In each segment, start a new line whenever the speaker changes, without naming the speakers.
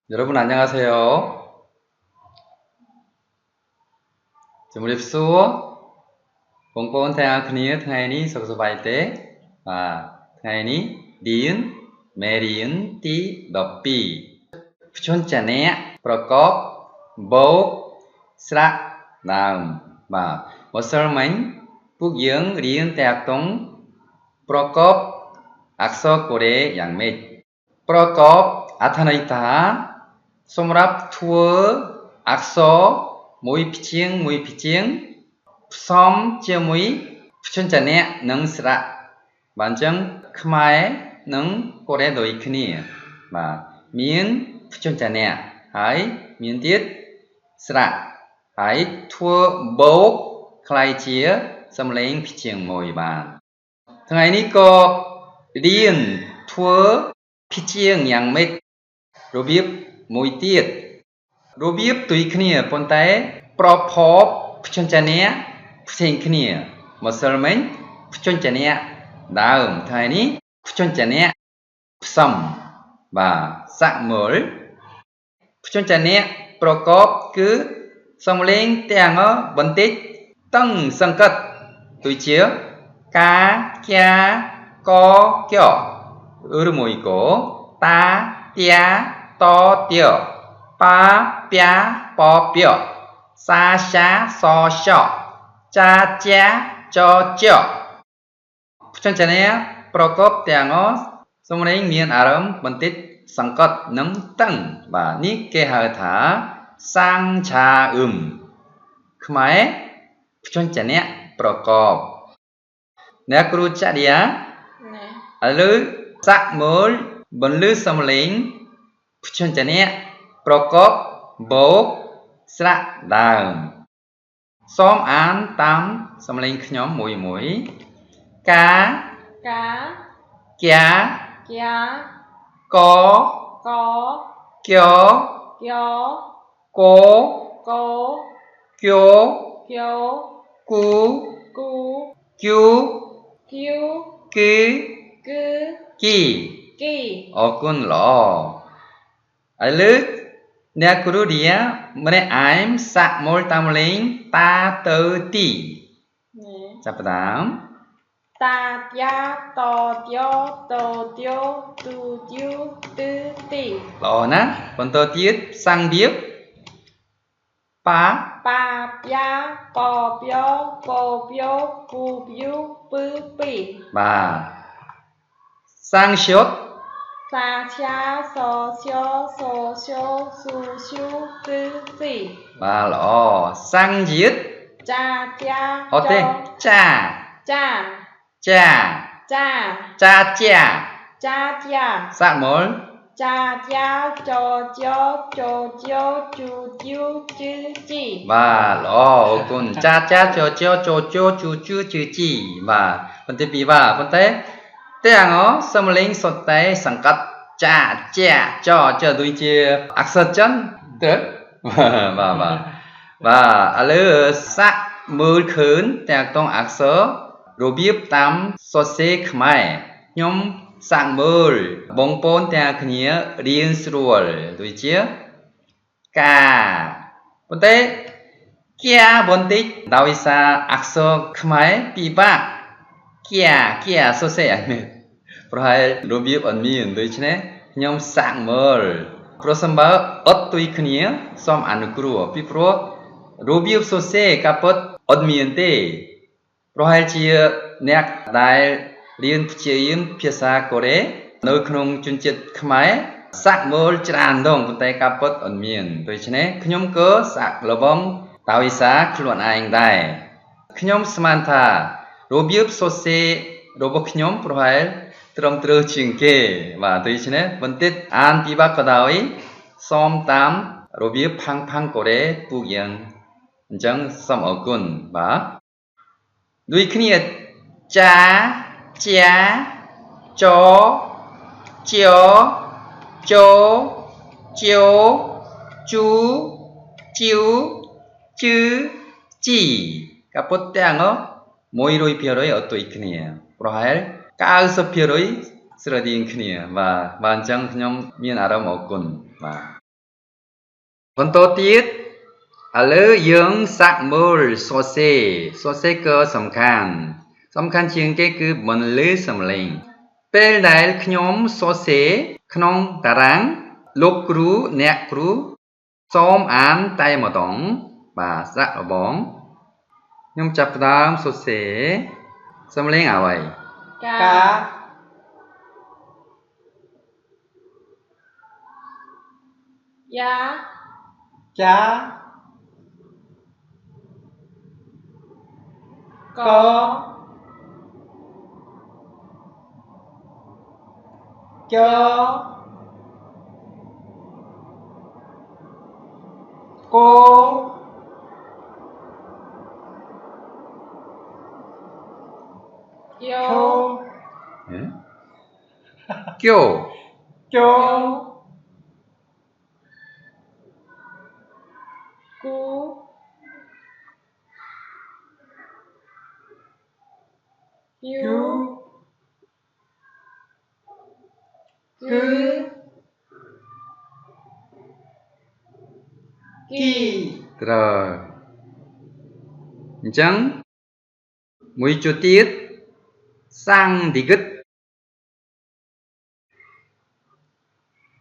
여러분 안녕하세요. 주무립수 봉봉 태양 그니의ថ្ងៃនេះ សុខសប្បាយទេបាទថ្ងៃនេះ Dian Marian ទី12ភ្ជន់ចានៈប្រកបបោកស្រៈដើមបាទម្សិលមិញពួកយើងរៀនតាក់ទងប្រកបអក្សរកូរ៉េយ៉ាងម៉េចប្រកបអត្ថន័យថាសម្រាប់ធ្វើអក្សរមួយព្យាង្គផ្សំជាមួយភ្ជន់ចានៈនិងស្រៈបាទអញ្ចឹងខ្មែរនិងកូរ៉េដូចគ្នាបាទមានភ្ជន់ចានៈហើយមានទៀតស្រៈហើយធ្វើបូកខ្ល้ายជាសំឡេងព្យាង្គមួយបាទថ្ងៃនេះក៏រៀនធ្វើព្យាង្គយ៉ាងម៉េចរបៀបមួយទៀតរបៀបដូចគ្នាប៉ុន្តែប្រភពភ្ជន់ចានៈផ្សេងគ្នាម្សិលមិញភ្ជន់ចានៈដើមថ្ងៃនេះភ្ជន់ចានៈផ្សំបាទសាក់មើលភ្ជន់ចានៈប្រកបគឺសំឡេងទាំងបន្តិចតឹងសង្កត់ដូចជាកាខ្យាកកឬមួយក៏តាតាតតប៉ាប៉ាប៉ពសាសាសសចាចាចចភ្ជន់ចានៈប្រកបទាំងសំឡេងមានអារម្មណ៍បន្តិចសង្កត់និងតឹងបាទនេះគេហៅថាសាំងឆាខ្មែរភ្ជន់ចានៈប្រកបអ្នកគ្រូចាឌីយ៉ាឥឡូវសាក់មើលបន្លឺសំឡេងភ្ជន់ចានៈប្រកបបូកស្រៈដើមសូមអានតាមសំឡេងខ្ញុំមួយកាខ្យាកកក្យកគគគូគូគីអរគុណល្អឥឡូវអ្នកគ្រូឌីយ៉ាម្នាក់ឯងសាក់មើលតាមលេងតាទៅទីចាប់ផ្ដើម
តាយ៉ាតយោតយោទូយូទឺទី
ល្អណាស់បន្តទៀតសាំងដៀបប៉ា
យ៉ាពយោពយោពូយូពឺពី
បាទសាំងឈុត
សាឆាសសសស៊ូស៊ូទឺទី
បាទល្អសាំងជាតិ
ចាចា
អត់ទេចាសាក់មើល
ចាចាចចជូជូជូជូជឺជី
បាទល្អអរគុណចាចចចជូជូជូជឺជឺជីបាទបន្តិចពីបាទប៉ុន្តែទាំងសំឡេងសុទ្ធតែសង្កត់ចាចដូចជាអក្សរចិនទៅបាទឥឡូវសាក់មើលឃើញទាំងតងអក្សររបៀបតាមសរសេរខ្មែរខ្ញុំសាក់មើលបងប្អូនទាំងគ្នារៀនស្រួលដូចជាកាប៉ុន្តែគៀបន្តិចដោយសារអក្សរខ្មែរពិបាកគៀសរសេរឲ្យមែនប្រហែលរបៀបអត់មានដូច្នេះខ្ញុំសាក់មើលប្រសិនបើអត់ទុយគ្នាសូមអនុគ្រោះពីព្រោះរបៀបសរសេរកាពិតអត់មានទេប្រហែលជាអ្នកដែលរៀនព្យាយាមភាសាកូរ៉េនៅក្នុងជនជាតិខ្មែរសាក់មើលច្រើនដងប៉ុន្តែកាពិតអត់មានដូច្នេះខ្ញុំក៏សាក់លបងដោយសារខ្លួនឯងដែរខ្ញុំស្មានថារបៀបសរសេររបស់ខ្ញុំប្រហែលត្រឹមត្រូវជាងគេបាទដូច្នេះបន្តិចអានពិបាកក៏ដោយសូមតាមរបៀបផាំងកូរ៉េពួកយើងអញ្ចឹងសូមអរគុណបាទដូចគ្នាចាចជជជជូជីវជឺជីកាពុតទាំង100%អត់ទុយគ្នាប្រហែល90%ស្រដៀងគ្នាបាទអញ្ចឹងខ្ញុំមានអារម្មណ៍អរគុណបាទ បន្តទៀតឥឡូវយើងសាកមើលសរសេរក៏សំខាន់ជាងគេគឺបន្លឺសំឡេងពេលដែលខ្ញុំសរសេរក្នុងតារាងលោកគ្រូអ្នកគ្រូសូមអានតែម្ដងបាទសាកល្បងខ្ញុំចាប់ផ្ដើមសរសេរសំឡេងអ្វី
កា យ៉ា
ចា
ក
ច គោ
យោ
ឈោ
គោ
ជោ
គូ យូ
យូ
គឺ គី
ត្រូវអញ្ចឹងមួយជួរទៀតសាំងឌីគិត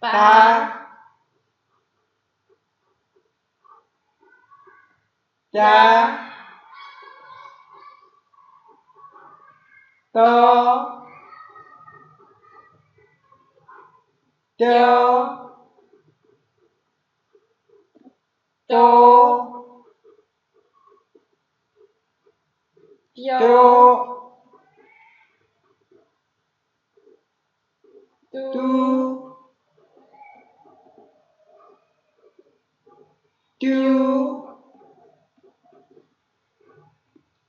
តា
តា ចា ត ច តូ
យោ
ជោ
ទូ
ទូ ទូ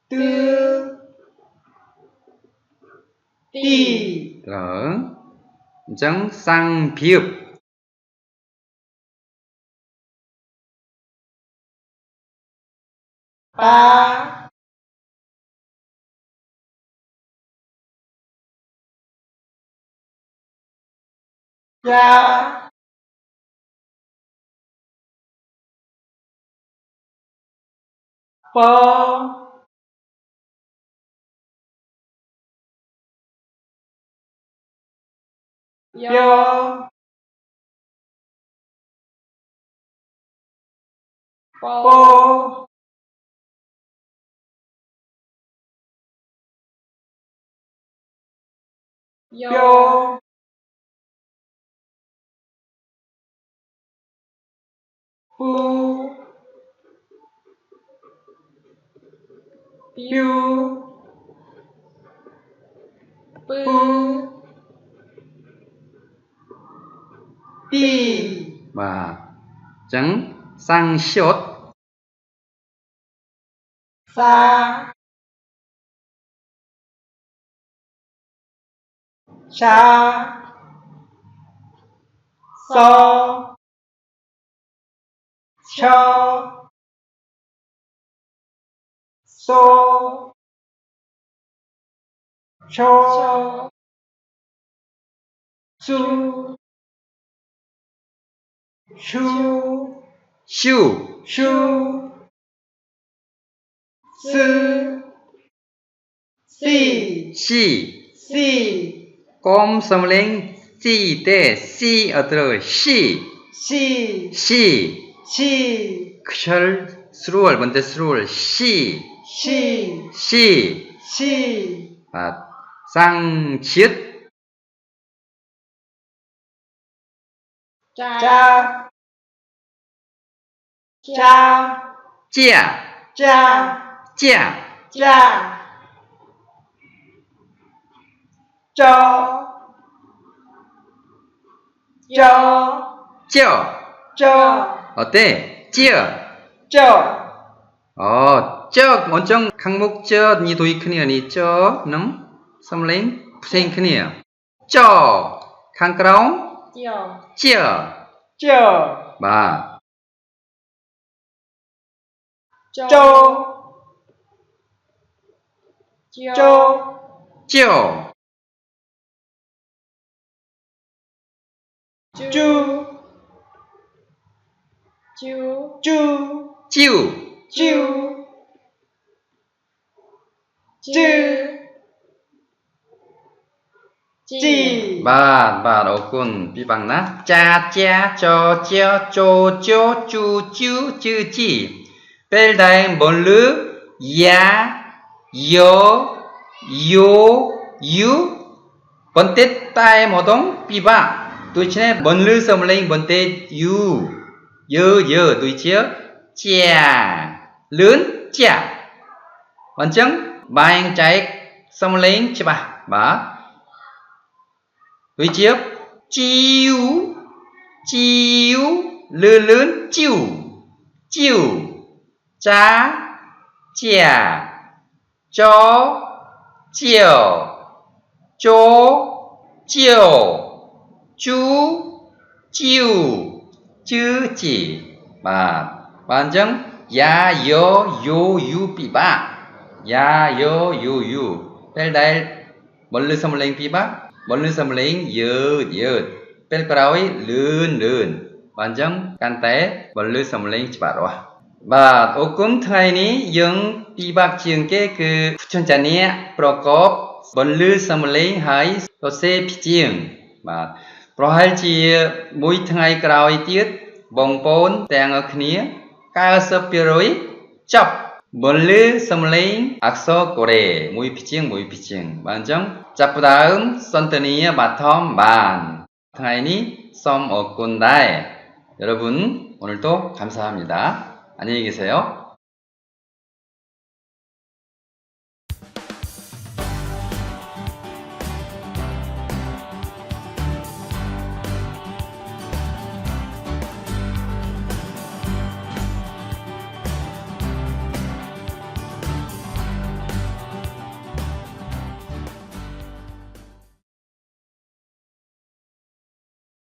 ទឺ
ទី
ទី
ត្រូវអញ្ចឹងសាំងភាព
ប៉ា យ៉ា ប៉
យោ
យោ
ពោ
ពោ
យោ
យោ ពូ
ពី
ព្យូ
ពឺ
ពូ ទី
បាទអញ្ចឹងសាំងឈុត
សា ឆា ស ឆ សូ ឆូ
ឈោ
ស៊ូ ឈូ
ឈូ
ឈូ ស៊ឺ ស៊ី
ឈី
ស៊ី
កុំសំឡេងស៊ីទេស៊ីអត់ត្រូវឈី
ស៊ី
ឈី
ឈី
ខ្ជិលស្រួលបន្តិចស្រួលឈី
ឈី
ឈី
ឈី
បាទសាំងឈៀត
ចា
ចា ចា
ជា
ចា
ជា
ចា ច ច
ច
ច
អត់ទេជា
ច
អូចអញ្ចឹងខាងមុខចនេះដូចគ្នានេះចនឹងសំឡេងផ្សេងគ្នាចខាងក្រោម
យោ
ជា
ច
បាទ
ច
ច
ជ
ច
ច
ជូ
Chú.
Chu.
Chiu.
Chu.
Chư.
Chi.
Bà đầu quân bị bằng nát. Cha cha cho cha cho cho chu chu chư chi. Bel đại bốn lư. Ya. Yo. Yo. Yu. Bốn tết tai mô đông bị bà. Tôi chế bốn lư xâm linh bốn tết yu. Yo tôi chế. Cha. Lớn cha. Vẫn chứng bà anh trái xâm linh chế bà. Tôi chiếc chiu chiu lớn chiu chiu cha chả chó chiều chó chiều chú chiu chữ chỉ bà bản chứng ya yo yu bị ba ya yo yu đây đây một lưu xâm linh bị ba bốn lư xâm lính dư bên cái lươn bản chứng can tế bốn lư xâm lính chỉ bảo và ô cũng thay ní dương đi bạc trường cái cứ chân chân nhé prokop bốn lư xâm lính hay có xe phi trường và pro hai chi mũi thay cái tiết bông bồn tàng ở khía cao sấp piroi chọc bốn lư xâm lính axo kore mũi phi trường bản chứng 잡부다음 선트니의 바텀 반ថ្ងៃនេះ 썸 어꾼다에 여러분 오늘도 감사합니다. 안녕히 계세요.